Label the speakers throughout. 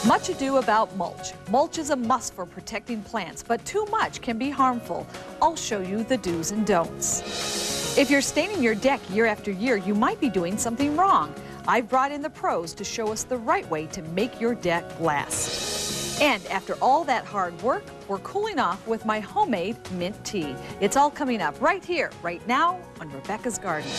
Speaker 1: Much ado about mulch. Mulch is a must for protecting plants, but too much can be harmful. I'll show you the do's and don'ts. If you're staining your deck year after year, you might be doing something wrong. I've brought in the pros to show us the right way to make your deck last. And after all that hard work, we're cooling off with my homemade mint tea. It's all coming up right here, right now on Rebecca's Garden.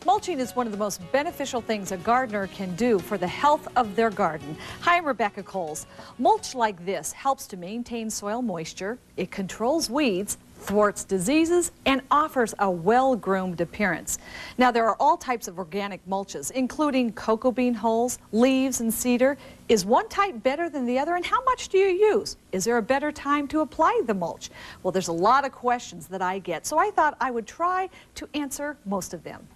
Speaker 1: Mulching is one of the most beneficial things a gardener can do for the health of their garden. Hi, I'm Rebecca Coles. Mulch like this helps to maintain soil moisture, it controls weeds, thwarts diseases, and offers a well-groomed appearance. Now, there are all types of organic mulches, including cocoa bean hulls, leaves, and cedar. Is one type better than the other, and how much do you use? Is there a better time to apply the mulch? Well, there's a lot of questions that I get, so I thought I would try to answer most of them.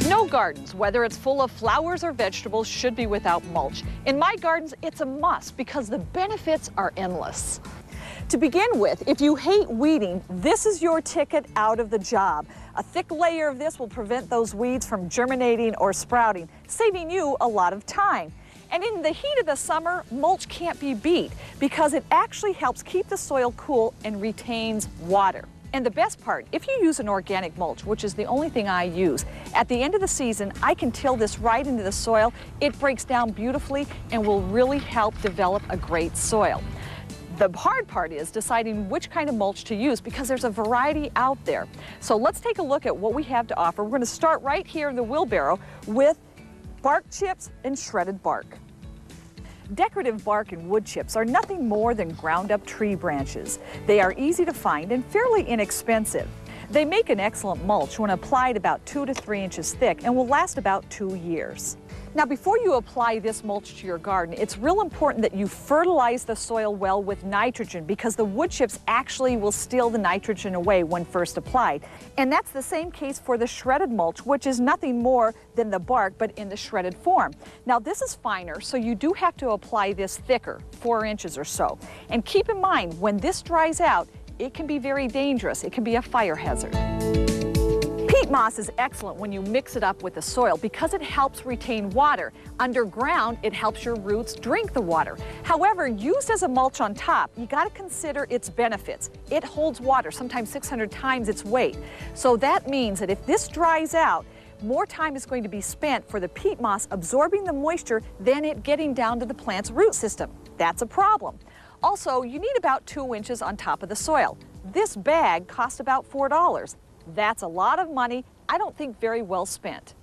Speaker 1: No gardens, whether it's full of flowers or vegetables, should be without mulch. In my gardens, it's a must because the benefits are endless. To begin with, if you hate weeding, this is your ticket out of the job. A thick layer of this will prevent those weeds from germinating or sprouting, saving you a lot of time. And in the heat of the summer, mulch can't be beat because it actually helps keep the soil cool and retains water. And the best part, if you use an organic mulch, which is the only thing I use, at the end of the season, I can till this right into the soil. It breaks down beautifully and will really help develop a great soil. The hard part is deciding which kind of mulch to use because there's a variety out there. So let's take a look at what we have to offer. We're going to start right here in the wheelbarrow with bark chips and shredded bark. Decorative bark and wood chips are nothing more than ground-up tree branches. They are easy to find and fairly inexpensive. They make an excellent mulch when applied about 2 to 3 inches thick and will last about 2 years. Now, before you apply this mulch to your garden, it's real important that you fertilize the soil well with nitrogen because the wood chips actually will steal the nitrogen away when first applied. And that's the same case for the shredded mulch, which is nothing more than the bark, but in the shredded form. Now, this is finer, so you do have to apply this thicker, 4 inches or so. And keep in mind, when this dries out, it can be very dangerous. It can be a fire hazard. Peat moss is excellent when you mix it up with the soil because it helps retain water. Underground, it helps your roots drink the water. However, used as a mulch on top, you got to consider its benefits. It holds water, sometimes 600 times its weight. So that means that if this dries out, more time is going to be spent for the peat moss absorbing the moisture than it getting down to the plant's root system. That's a problem. Also, you need about 2 inches on top of the soil. This bag costs about $4. That's a lot of money, I don't think very well spent.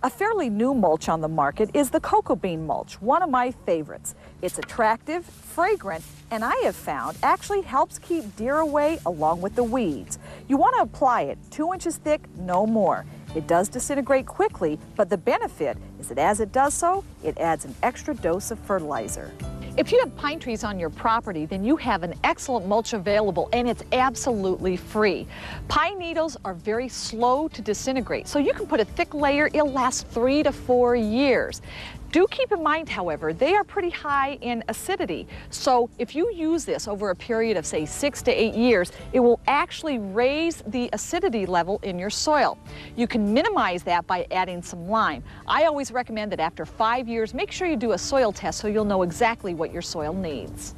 Speaker 1: A fairly new mulch on the market is the cocoa bean mulch, one of my favorites. It's attractive, fragrant, and I have found actually helps keep deer away along with the weeds. You want to apply it 2 inches thick, no more. It does disintegrate quickly, but the benefit is that as it does so, it adds an extra dose of fertilizer. If you have pine trees on your property, then you have an excellent mulch available, and it's absolutely free. Pine needles are very slow to disintegrate, so you can put a thick layer. It'll last 3 to 4 years. Do keep in mind, however, they are pretty high in acidity. So if you use this over a period of, say, 6 to 8 years, it will actually raise the acidity level in your soil. You can minimize that by adding some lime. I always recommend that after 5 years, make sure you do a soil test so you'll know exactly what your soil needs.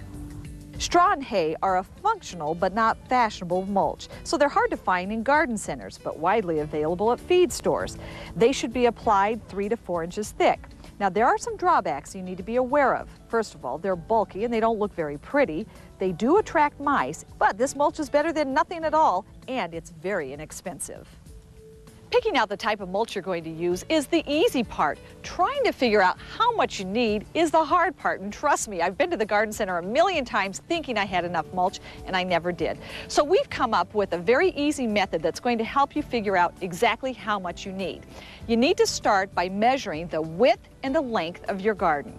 Speaker 1: Straw and hay are a functional but not fashionable mulch, so they're hard to find in garden centers, but widely available at feed stores. They should be applied 3 to 4 inches thick. Now, there are some drawbacks you need to be aware of. First of all, they're bulky and they don't look very pretty. They do attract mice, but this mulch is better than nothing at all, and it's very inexpensive. Picking out the type of mulch you're going to use is the easy part. Trying to figure out how much you need is the hard part, and trust me, I've been to the garden center a million times thinking I had enough mulch, and I never did. So we've come up with a very easy method that's going to help you figure out exactly how much you need. You need to start by measuring the width and the length of your garden.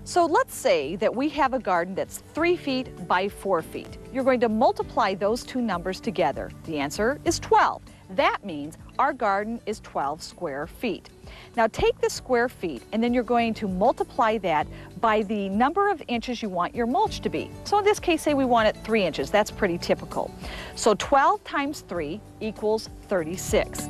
Speaker 1: So let's say that we have a garden that's 3 feet by 4 feet. You're going to multiply those two numbers together. The answer is 12. That means our garden is 12 square feet. Now take the square feet and then you're going to multiply that by the number of inches you want your mulch to be. So in this case, say we want it 3 inches. That's pretty typical. So 12 times 3 equals 36.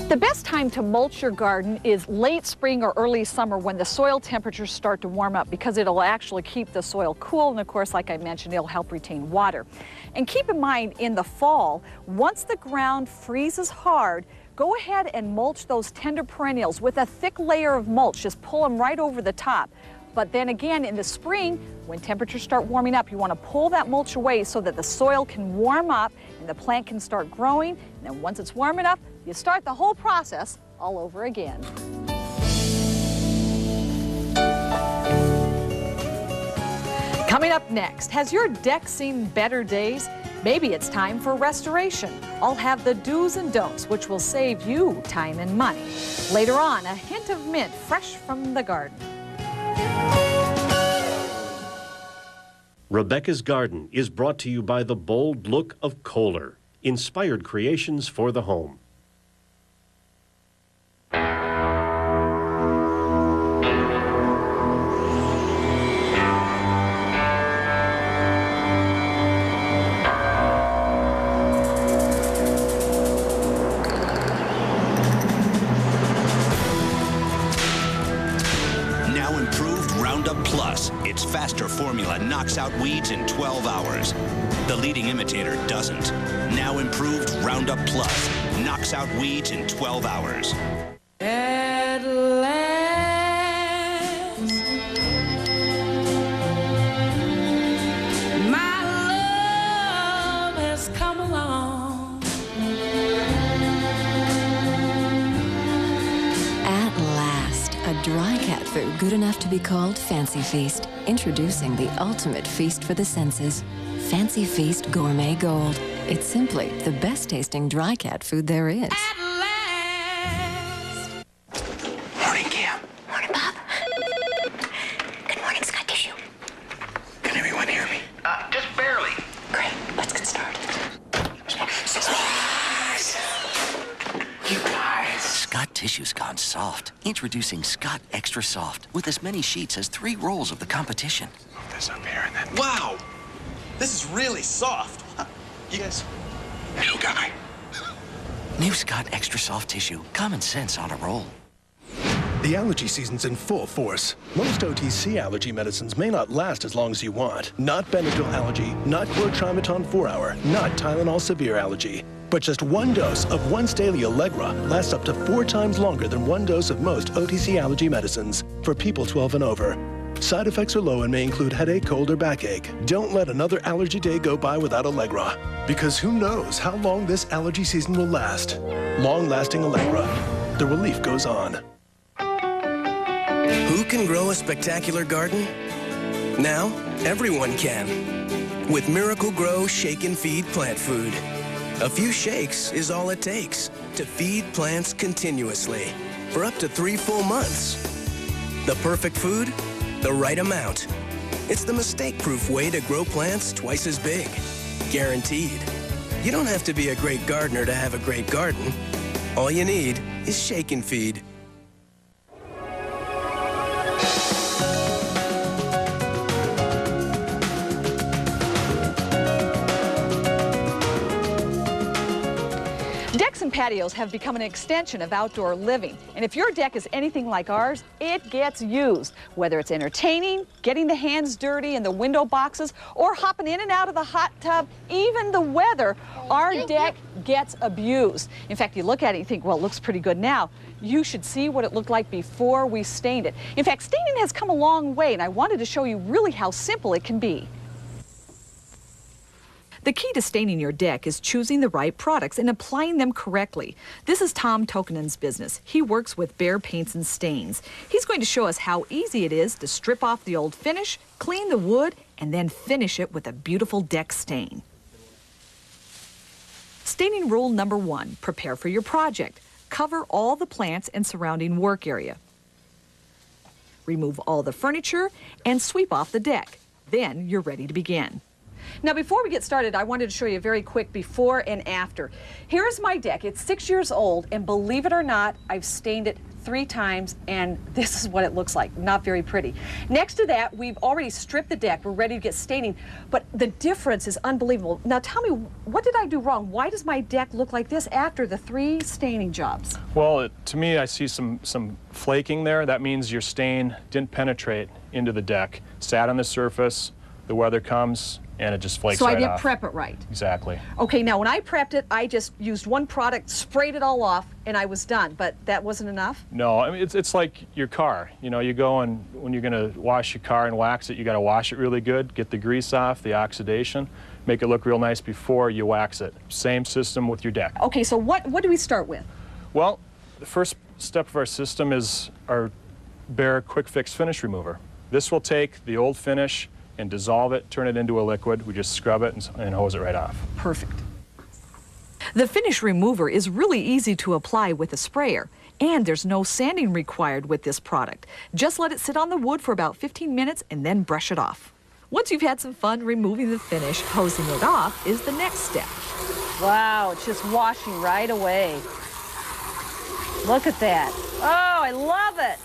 Speaker 1: The best time to mulch your garden is late spring or early summer when the soil temperatures start to warm up, because it'll actually keep the soil cool, and of course, like I mentioned, it'll help retain water. And keep in mind, in the fall, once the ground freezes hard, go ahead and mulch those tender perennials with a thick layer of mulch. Just pull them right over the top. But then again, in the spring, when temperatures start warming up, you want to pull that mulch away so that the soil can warm up and the plant can start growing. And then once it's warm enough, you start the whole process all over again. Coming up next, has your deck seen better days? Maybe it's time for restoration. I'll have the do's and don'ts, which will save you time and money. Later on, a hint of mint fresh from the garden.
Speaker 2: Rebecca's Garden is brought to you by the bold look of Kohler, inspired creations for the home.
Speaker 3: Its faster formula knocks out weeds in 12 hours. The leading imitator doesn't. Now improved Roundup Plus knocks out weeds in 12 hours.
Speaker 4: At last, my love has come along.
Speaker 5: At last, a dry cat food good enough to be called Fancy Feast. Introducing the ultimate feast for the senses, Fancy Feast Gourmet Gold. It's simply the best tasting dry cat food there is.
Speaker 4: At last.
Speaker 6: Morning, Cam. Morning, Bob. Good morning, Scott Tissue. Can everyone hear me?
Speaker 7: Just barely.
Speaker 6: Great. Let's get started.
Speaker 7: You guys.
Speaker 8: Scott Tissue's gone soft. Introducing Scott Extra Soft with as many sheets as 3 rolls of the competition.
Speaker 6: Move this up here and then.
Speaker 9: Wow! This is really soft. You guys.
Speaker 6: New guy.
Speaker 8: New Scott Extra Soft Tissue. Common sense on a roll.
Speaker 10: The allergy season's in full force. Most OTC allergy medicines may not last as long as you want. Not Benadryl allergy, not Chlortrimeton 4-hour, not Tylenol severe allergy. But just 1 dose of once daily Allegra lasts up to 4 times longer than 1 dose of most OTC allergy medicines for people 12 and over. Side effects are low and may include headache, cold, or backache. Don't let another allergy day go by without Allegra, because who knows how long this allergy season will last. Long-lasting Allegra. The relief goes on.
Speaker 9: Who can grow a spectacular garden? Now, everyone can. With Miracle Grow Shake and Feed plant food. A few shakes is all it takes to feed plants continuously for up to 3 full months. The perfect food, the right amount. It's the mistake-proof way to grow plants twice as big. Guaranteed. You don't have to be a great gardener to have a great garden. All you need is Shake and Feed.
Speaker 1: Decks and patios have become an extension of outdoor living. And if your deck is anything like ours, it gets used. Whether it's entertaining, getting the hands dirty in the window boxes, or hopping in and out of the hot tub, even the weather, our deck gets abused. In fact, you look at it and you think, well, it looks pretty good now. You should see what it looked like before we stained it. In fact, staining has come a long way, and I wanted to show you really how simple it can be. The key to staining your deck is choosing the right products and applying them correctly. This is Tom Tokanen's business. He works with Behr Paints and Stains. He's going to show us how easy it is to strip off the old finish, clean the wood, and then finish it with a beautiful deck stain. Staining rule number 1, prepare for your project. Cover all the plants and surrounding work area. Remove all the furniture and sweep off the deck. Then you're ready to begin. Now, before we get started, I wanted to show you a very quick before and after. Here's my deck. It's 6 years old, and believe it or not, I've stained it 3 times, and this is what it looks like. Not very pretty. Next to that, we've already stripped the deck. We're ready to get staining, but the difference is unbelievable. Now, tell me, what did I do wrong? Why does my deck look like this after the 3 staining jobs?
Speaker 11: Well, to me, I see some flaking there. That means your stain didn't penetrate into the deck. Sat on the surface, the weather comes, and it just flakes right off.
Speaker 1: So I didn't prep it right.
Speaker 11: Exactly.
Speaker 1: Okay, now when I prepped it, I just used one product, sprayed it all off, and I was done. But that wasn't enough?
Speaker 11: No, I mean, it's like your car. You know, you go and when you're going to wash your car and wax it, you got to wash it really good, get the grease off, the oxidation, make it look real nice before you wax it. Same system with your deck.
Speaker 1: Okay, so what do we start with?
Speaker 11: Well, the first step of our system is our Bare Quick Fix Finish Remover. This will take the old finish and dissolve it, turn it into a liquid. We just scrub it and hose it right off.
Speaker 1: Perfect. The finish remover is really easy to apply with a sprayer, and there's no sanding required with this product. Just let it sit on the wood for about 15 minutes and then brush it off. Once you've had some fun removing the finish, hosing it off is the next step. Wow, it's just washing right away. Look at that. Oh, I love it.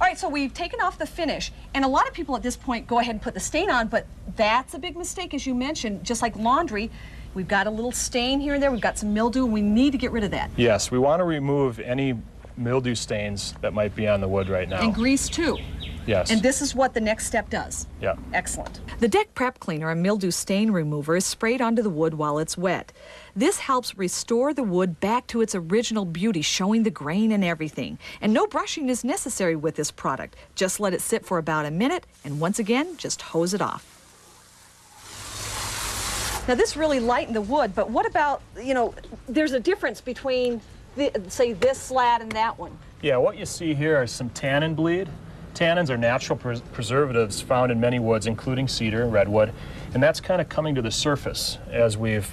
Speaker 1: All right, so we've taken off the finish, and a lot of people at this point go ahead and put the stain on, but that's a big mistake, as you mentioned. Just like laundry, we've got a little stain here and there, we've got some mildew, and we need to get rid of that.
Speaker 11: Yes, we want to remove any mildew stains that might be on the wood right now.
Speaker 1: And grease too.
Speaker 11: Yes.
Speaker 1: And this is what the next step does.
Speaker 11: Yeah.
Speaker 1: Excellent. The deck prep cleaner, a mildew stain remover, is sprayed onto the wood while it's wet. This helps restore the wood back to its original beauty, showing the grain and everything. And no brushing is necessary with this product. Just let it sit for about a minute, and once again, just hose it off. Now, this really lightened the wood, but what about, you know, there's a difference between, say, this slat and that one.
Speaker 11: Yeah, what you see here is some tannin bleed. Tannins are natural preservatives found in many woods, including cedar and redwood, and that's kind of coming to the surface as we've,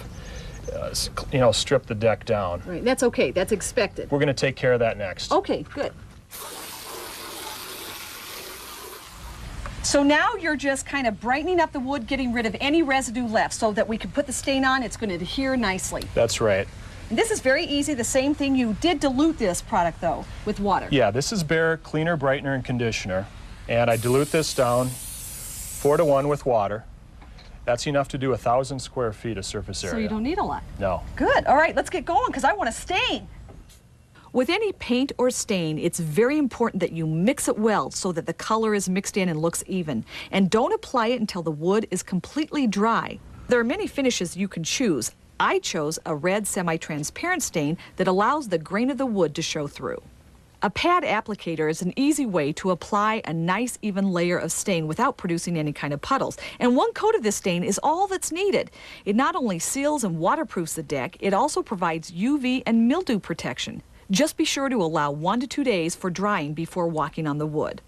Speaker 11: stripped the deck down.
Speaker 1: Right, that's okay, that's expected.
Speaker 11: We're going to take care of that next.
Speaker 1: Okay, good. So now you're just kind of brightening up the wood, getting rid of any residue left so that we can put the stain on, it's going to adhere nicely.
Speaker 11: That's right.
Speaker 1: And this is very easy, the same thing. You did dilute this product, though, with water.
Speaker 11: Yeah, this is Bare Cleaner, Brightener, and Conditioner. And I dilute this down 4:1 with water. That's enough to do 1,000 square feet of surface area.
Speaker 1: So you don't need a lot.
Speaker 11: No.
Speaker 1: Good. All right, let's get going, because I want to stain. With any paint or stain, it's very important that you mix it well so that the color is mixed in and looks even. And don't apply it until the wood is completely dry. There are many finishes you can choose. I chose a red semi-transparent stain that allows the grain of the wood to show through. A pad applicator is an easy way to apply a nice even layer of stain without producing any kind of puddles. And one coat of this stain is all that's needed. It not only seals and waterproofs the deck, it also provides UV and mildew protection. Just be sure to allow 1 to 2 days for drying before walking on the wood.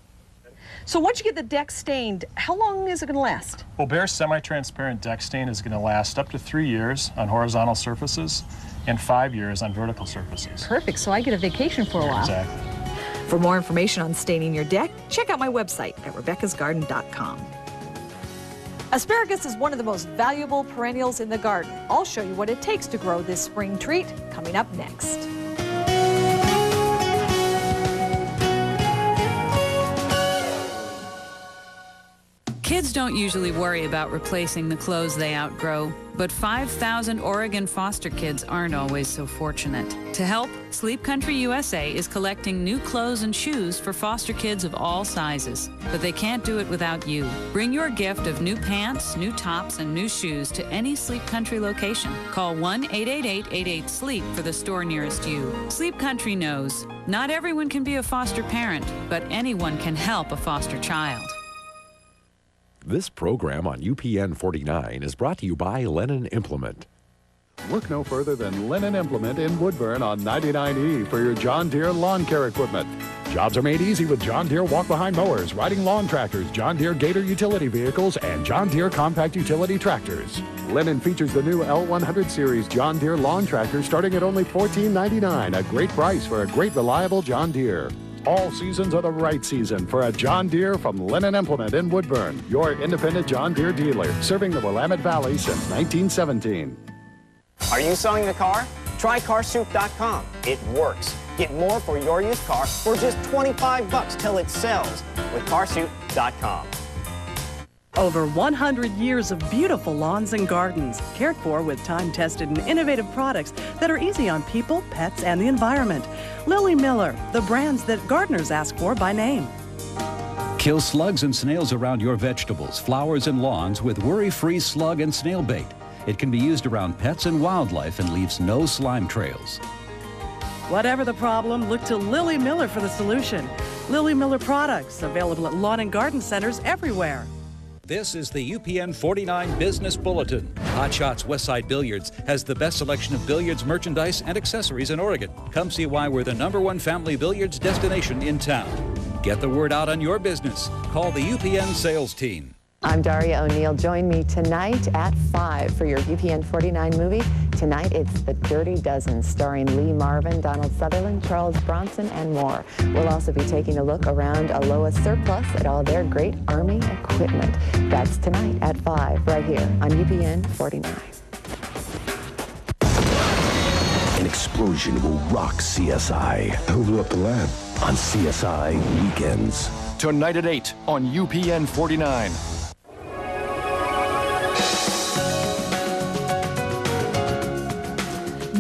Speaker 1: So once you get the deck stained, how long is it going to last?
Speaker 11: Well, Bare semi-transparent deck stain is going to last up to 3 years on horizontal surfaces and 5 years on vertical surfaces.
Speaker 1: Perfect, so I get a vacation for a while.
Speaker 11: Exactly.
Speaker 1: For more information on staining your deck, check out my website at Rebecca'sGarden.com. Asparagus is one of the most valuable perennials in the garden. I'll show you what it takes to grow this spring treat coming up next.
Speaker 12: Kids don't usually worry about replacing the clothes they outgrow, but 5,000 Oregon foster kids aren't always so fortunate. To help, Sleep Country USA is collecting new clothes and shoes for foster kids of all sizes, but they can't do it without you. Bring your gift of new pants, new tops, and new shoes to any Sleep Country location. Call 1-888-88-SLEEP for the store nearest you. Sleep Country knows not everyone can be a foster parent, but anyone can help a foster child.
Speaker 13: This program on UPN 49 is brought to you by Lennon Implement.
Speaker 14: Look no further than Lennon Implement in Woodburn on 99E for your John Deere lawn care equipment. Jobs are made easy with John Deere walk-behind mowers, riding lawn tractors, John Deere Gator utility vehicles, and John Deere compact utility tractors. Lennon features the new L100 series John Deere lawn tractor starting at only $14.99, a great price for a great reliable John Deere. All seasons are the right season for a John Deere from Lennon Implement in Woodburn, your independent John Deere dealer, serving the Willamette Valley since 1917.
Speaker 15: Are you selling the car? Try carsoup.com. It works. Get more for your used car for just $25 till it sells with carsoup.com.
Speaker 16: Over 100 years of beautiful lawns and gardens, cared for with time-tested and innovative products that are easy on people, pets, and the environment. Lily Miller, the brands that gardeners ask for by name.
Speaker 17: Kill slugs and snails around your vegetables, flowers, and lawns with worry-free slug and snail bait. It can be used around pets and wildlife and leaves no slime trails.
Speaker 16: Whatever the problem, look to Lily Miller for the solution. Lily Miller products, available at lawn and garden centers everywhere.
Speaker 17: This is the UPN 49 Business Bulletin. Hot Shots Westside Billiards has the best selection of billiards merchandise and accessories in Oregon. Come see why we're the #1 family billiards destination in town. Get the word out on your business. Call the UPN sales team.
Speaker 18: I'm Daria O'Neill. Join me tonight at 5 for your UPN 49 movie. Tonight it's The Dirty Dozen, starring Lee Marvin, Donald Sutherland, Charles Bronson, and more. We'll also be taking a look around Aloha Surplus at all their great Army equipment. That's tonight at 5 right here on UPN 49.
Speaker 19: An explosion will rock CSI. Who blew up the lab? On CSI Weekends.
Speaker 20: Tonight at 8 on UPN 49.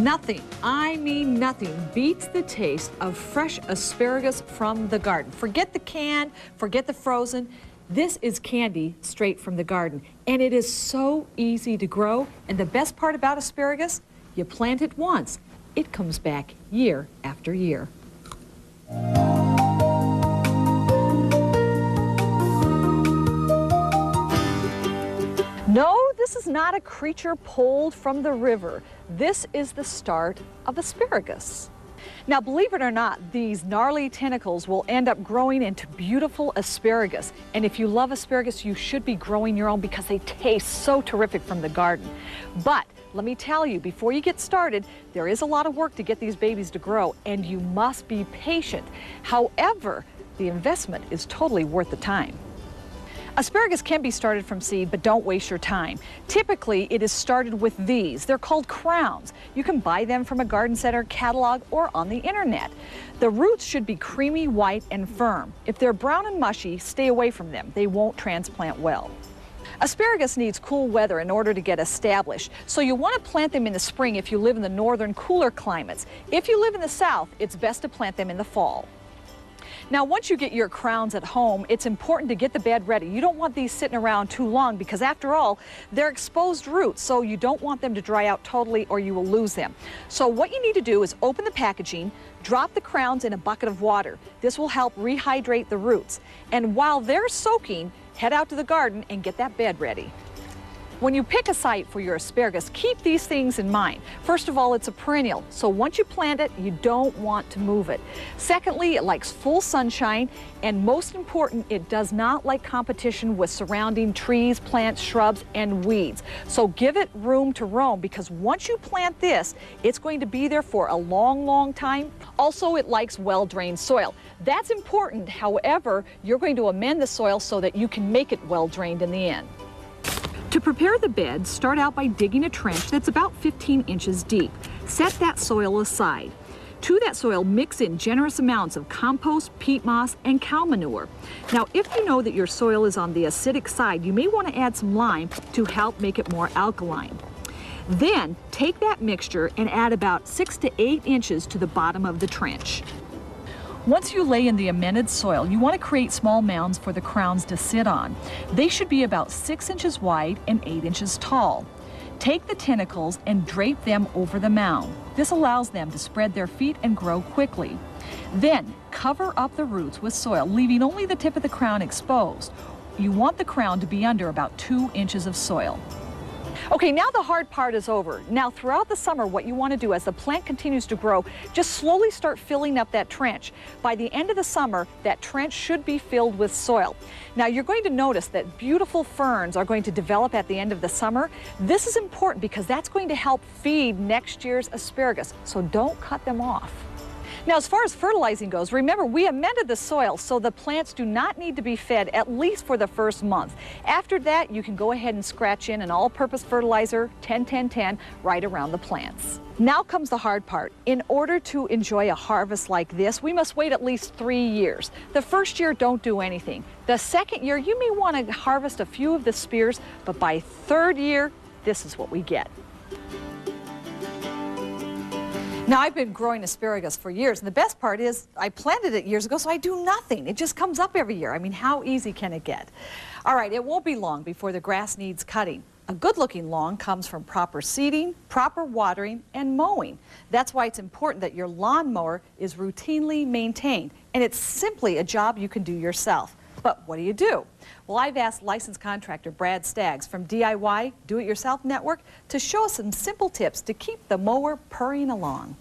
Speaker 1: Nothing, I mean nothing, beats the taste of fresh asparagus from the garden. Forget the can, forget the frozen. This is candy straight from the garden. And it is so easy to grow. And the best part about asparagus, you plant it once. It comes back year after year. No, this is not a creature pulled from the river. This is the start of asparagus. Now, believe it or not, these gnarly tentacles will end up growing into beautiful asparagus. And if you love asparagus, you should be growing your own because they taste so terrific from the garden. But let me tell you, before you get started, there is a lot of work to get these babies to grow, and you must be patient. However, the investment is totally worth the time. Asparagus can be started from seed, but don't waste your time. Typically, it is started with these. They're called crowns. You can buy them from a garden center catalog or on the internet. The roots should be creamy, white, and firm. If they're brown and mushy, stay away from them. They won't transplant well. Asparagus needs cool weather in order to get established, so you want to plant them in the spring if you live in the northern, cooler climates. If you live in the south, it's best to plant them in the fall. Now, once you get your crowns at home, it's important to get the bed ready. You don't want these sitting around too long because, after all, they're exposed roots, so you don't want them to dry out totally or you will lose them. So what you need to do is open the packaging, drop the crowns in a bucket of water. This will help rehydrate the roots. And while they're soaking, head out to the garden and get that bed ready. When you pick a site for your asparagus, keep these things in mind. First of all, it's a perennial, so once you plant it, you don't want to move it. Secondly, it likes full sunshine, and most important, it does not like competition with surrounding trees, plants, shrubs, and weeds. So give it room to roam, because once you plant this, it's going to be there for a long, long time. Also, it likes well-drained soil. That's important. However, you're going to amend the soil so that you can make it well-drained in the end. To prepare the bed, start out by digging a trench that's about 15 inches deep. Set that soil aside. To that soil, mix in generous amounts of compost, peat moss, and cow manure. Now, if you know that your soil is on the acidic side, you may want to add some lime to help make it more alkaline. Then, take that mixture and add about 6 to 8 inches to the bottom of the trench. Once you lay in the amended soil, you want to create small mounds for the crowns to sit on. They should be about 6 inches wide and 8 inches tall. Take the tentacles and drape them over the mound. This allows them to spread their feet and grow quickly. Then, cover up the roots with soil, leaving only the tip of the crown exposed. You want the crown to be under about 2 inches of soil. Okay, now the hard part is over. Now, throughout the summer, what you want to do as the plant continues to grow, just slowly start filling up that trench. By the end of the summer, that trench should be filled with soil. Now, you're going to notice that beautiful ferns are going to develop at the end of the summer. This is important because that's going to help feed next year's asparagus, so don't cut them off. Now, as far as fertilizing goes, remember, we amended the soil so the plants do not need to be fed at least for the first month. After that, you can go ahead and scratch in an all-purpose fertilizer, 10-10-10, right around the plants. Now comes the hard part. In order to enjoy a harvest like this, we must wait at least 3 years. The first year, don't do anything. The second year, you may want to harvest a few of the spears, but by third year, this is what we get. Now, I've been growing asparagus for years, and the best part is I planted it years ago, so I do nothing. It just comes up every year. I mean, how easy can it get? All right, it won't be long before the grass needs cutting. A good-looking lawn comes from proper seeding, proper watering, and mowing. That's why it's important that your lawnmower is routinely maintained, and it's simply a job you can do yourself. But what do you do? Well, I've asked licensed contractor Brad Staggs from DIY Do It Yourself Network to show us some simple tips to keep the mower purring along.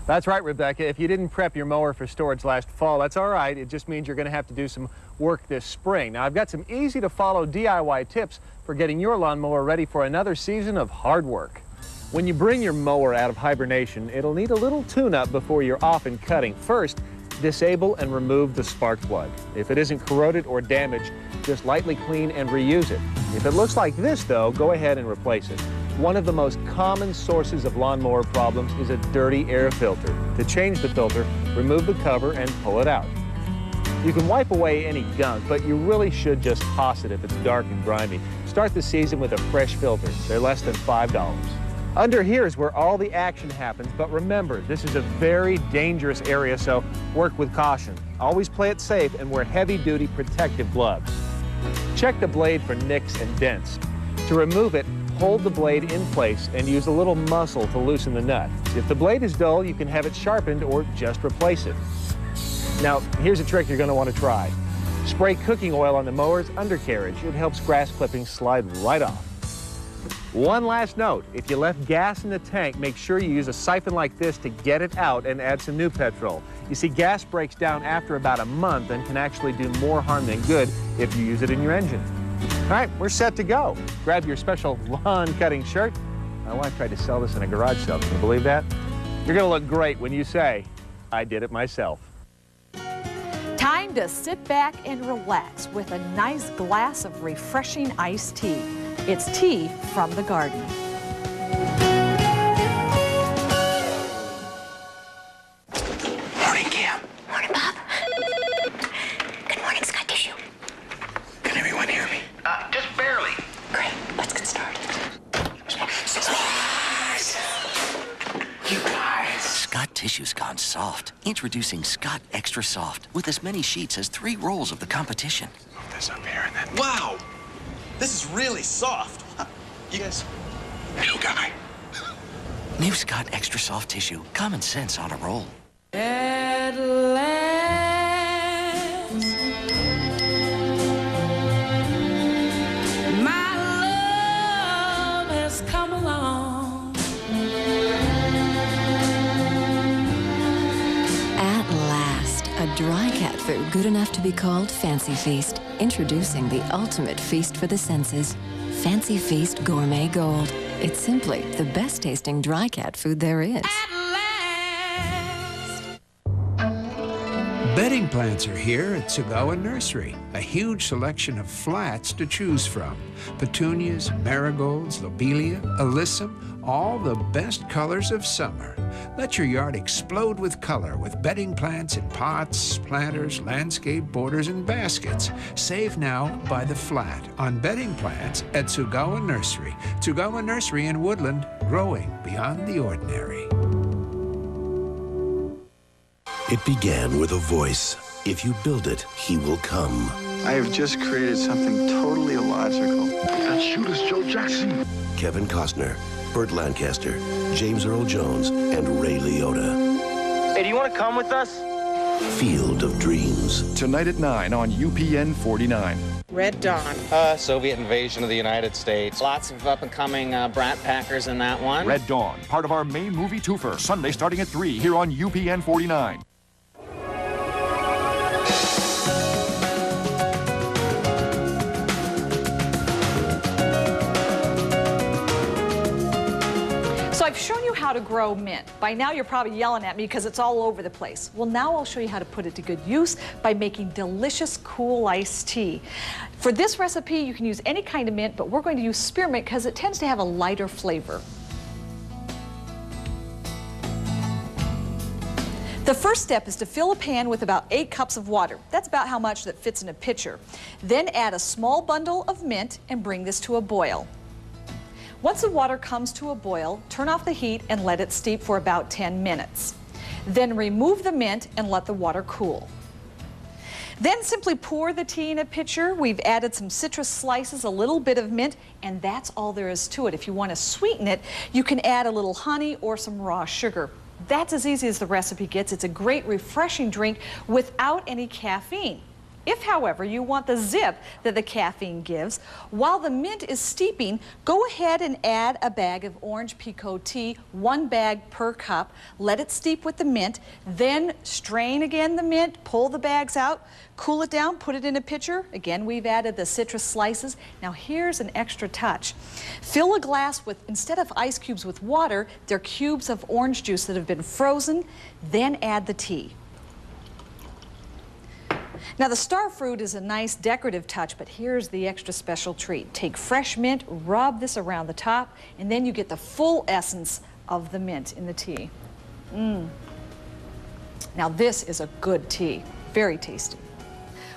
Speaker 15: That's right, Rebecca. If you didn't prep your mower for storage last fall, that's all right. It just means you're going to have to do some work this spring. Now, I've got some easy-to-follow DIY tips for getting your lawnmower ready for another season of hard work. When you bring your mower out of hibernation, it'll need a little tune-up before you're off and cutting. First, disable and remove the spark plug. If it isn't corroded or damaged, just lightly clean and reuse it. If it looks like this, though, go ahead and replace it. One of the most common sources of lawnmower problems is a dirty air filter. To change the filter, remove the cover and pull it out. You can wipe away any gunk, but you really should just toss it if it's dark and grimy. Start the season with a fresh filter. They're less than $5. Under here is where all the action happens, but remember, this is a very dangerous area, so work with caution. Always play it safe and wear heavy-duty protective gloves. Check the blade for nicks and dents. To remove it, hold the blade in place and use a little muscle to loosen the nut. If the blade is dull, you can have it sharpened or just replace it. Now, here's a trick you're going to want to try. Spray cooking oil on the mower's undercarriage. It helps grass clippings slide right off. One last note, if you left gas in the tank, make sure you use a siphon like this to get it out and add some new petrol. You see, gas breaks down after about a month and can actually do more harm than good if you use it in your engine. All right, we're set to go. Grab your special lawn cutting shirt. My wife tried to sell this in a garage sale. Can you believe that? You're going to look great when you say, I did it myself.
Speaker 1: Time to sit back and relax with a nice glass of refreshing iced tea. It's tea from the garden.
Speaker 6: Morning, Cam. Morning, Bob. Good morning, Scott Tissue. Can everyone hear me?
Speaker 7: Just barely.
Speaker 6: Great. Let's get started.
Speaker 8: You guys. Scott Tissue's gone soft. Introducing Scott Extra Soft with as many sheets as 3 rolls of the competition.
Speaker 6: Move this up here and then...
Speaker 21: Wow! This is really soft. You guys...
Speaker 6: New guy.
Speaker 8: New Scott Extra Soft Tissue. Common sense on a roll.
Speaker 4: At last, my love has come along.
Speaker 5: At last, a dry cat food good enough to be called Fancy Feast. Introducing the ultimate feast for the senses, Fancy Feast Gourmet Gold. It's simply the best tasting dry cat food there is.
Speaker 22: Bedding plants are here at Sugawa Nursery. A huge selection of flats to choose from. Petunias, marigolds, lobelia, alyssum, all the best colors of summer. Let your yard explode with color with bedding plants in pots, planters, landscape borders, and baskets. Save now by the flat on bedding plants at Sugawa Nursery. Sugawa Nursery in Woodland, growing beyond the ordinary.
Speaker 19: It began with a voice. If you build it, he will come.
Speaker 23: I have just created something totally illogical.
Speaker 19: That shoot is Joe Jackson. Kevin Costner, Burt Lancaster, James Earl Jones, and Ray Liotta.
Speaker 15: Hey, do you want to come with us?
Speaker 19: Field of Dreams.
Speaker 20: Tonight at 9 on UPN 49.
Speaker 24: Red Dawn.
Speaker 15: Soviet invasion of the United States. Lots of up-and-coming brat packers in that one.
Speaker 20: Red Dawn, part of our May movie twofer. Sunday starting at 3 here on UPN 49.
Speaker 1: So I I've shown you how to grow mint. By now you're probably yelling at me because it's all over the place. Well, now I'll show you how to put it to good use by making delicious cool iced tea. For this recipe, you can use any kind of mint, but we're going to use spearmint because it tends to have a lighter flavor. The first step is to fill a pan with about 8 cups of water. That's about how much that fits in a pitcher. Then add a small bundle of mint and bring this to a boil. Once the water comes to a boil, turn off the heat and let it steep for about 10 minutes. Then remove the mint and let the water cool. Then simply pour the tea in a pitcher. We've added some citrus slices, a little bit of mint, and that's all there is to it. If you want to sweeten it, you can add a little honey or some raw sugar. That's as easy as the recipe gets. It's a great refreshing drink without any caffeine. If, however, you want the zip that the caffeine gives, while the mint is steeping, go ahead and add a bag of orange pekoe tea, 1 bag per cup. Let it steep with the mint, then strain again the mint, pull the bags out, cool it down, put it in a pitcher. Again, we've added the citrus slices. Now here's an extra touch. Fill a glass with, instead of ice cubes with water, they're cubes of orange juice that have been frozen, then add the tea. Now the star fruit is a nice decorative touch, but here's the extra special treat. Take fresh mint, rub this around the top, and then you get the full essence of the mint in the tea. Now this is a good tea, very tasty.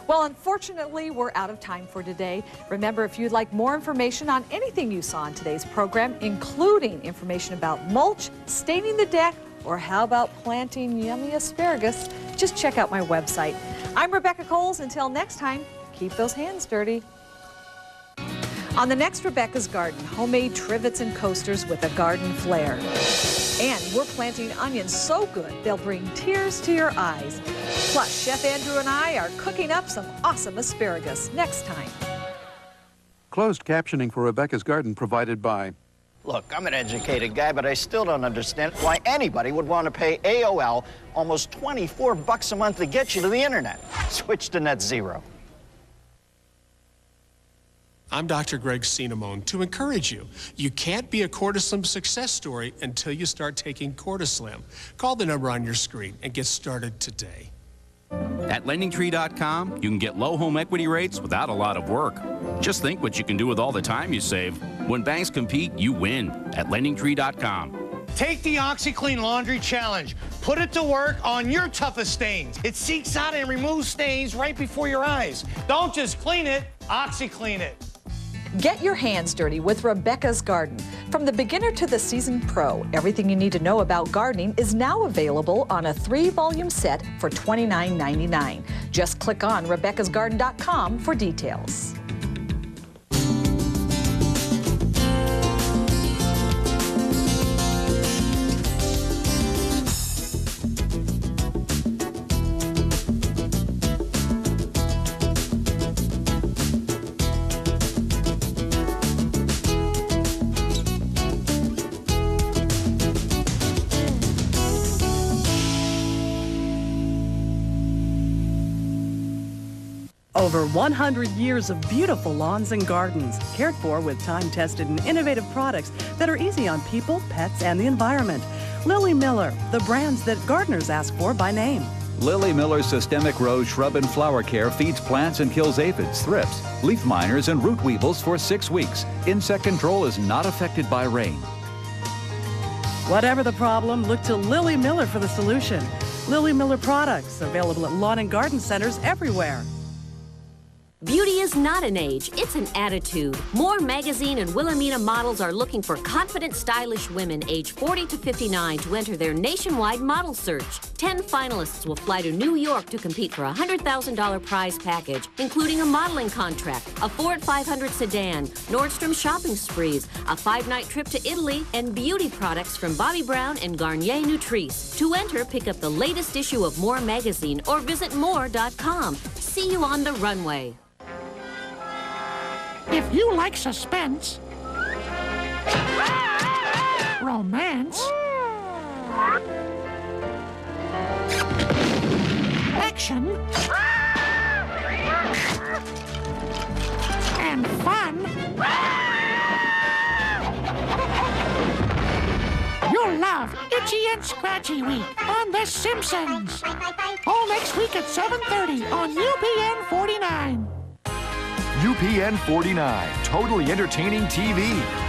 Speaker 1: Well, unfortunately, we're out of time for today. Remember, if you'd like more information on anything you saw in today's program, including information about mulch, staining the deck, or how about planting yummy asparagus, just check out my website. I'm Rebecca Coles. Until next time, keep those hands dirty. On the next Rebecca's Garden, homemade trivets and coasters with a garden flair. And we're planting onions so good, they'll bring tears to your eyes. Plus, Chef Andrew and I are cooking up some awesome asparagus next time.
Speaker 2: Closed captioning for Rebecca's Garden provided by...
Speaker 3: Look, I'm an educated guy, but I still don't understand why anybody would want to pay AOL almost $24 a month to get you to the internet. Switch to Net Zero.
Speaker 10: I'm Dr. Greg Cinnamone. To encourage you, you can't be a Cortislim success story until you start taking Cortislim. Call the number on your screen and get started today.
Speaker 24: At LendingTree.com, you can get low home equity rates without a lot of work. Just think what you can do with all the time you save. When banks compete, you win at LendingTree.com.
Speaker 25: Take the OxyClean Laundry Challenge. Put it to work on your toughest stains. It seeks out and removes stains right before your eyes. Don't just clean it, OxyClean it.
Speaker 1: Get your hands dirty with Rebecca's Garden. From the beginner to the seasoned pro, everything you need to know about gardening is now available on a 3-volume set for $29.99. Just click on RebeccasGarden.com for details.
Speaker 16: Over 100 years of beautiful lawns and gardens, cared for with time-tested and innovative products that are easy on people, pets, and the environment. Lily Miller, the brands that gardeners ask for by name.
Speaker 17: Lily Miller's Systemic Rose Shrub and Flower Care feeds plants and kills aphids, thrips, leaf miners, and root weevils for 6 weeks. Insect control is not affected by rain.
Speaker 16: Whatever the problem, look to Lily Miller for the solution. Lily Miller products, available at lawn and garden centers everywhere.
Speaker 26: Beauty is not an age, it's an attitude. More Magazine and Wilhelmina models are looking for confident, stylish women aged 40 to 59 to enter their nationwide model search. 10 finalists will fly to New York to compete for a $100,000 prize package, including a modeling contract, a Ford 500 sedan, Nordstrom shopping sprees, a 5-night trip to Italy, and beauty products from Bobbi Brown and Garnier Nutrice. To enter, pick up the latest issue of More Magazine or visit more.com. See you on the runway.
Speaker 27: If you like suspense, romance, action, and fun, You'll love Itchy and Scratchy Week on The Simpsons. All next week at 7:30 on UPN 49.
Speaker 20: UPN 49, totally entertaining TV.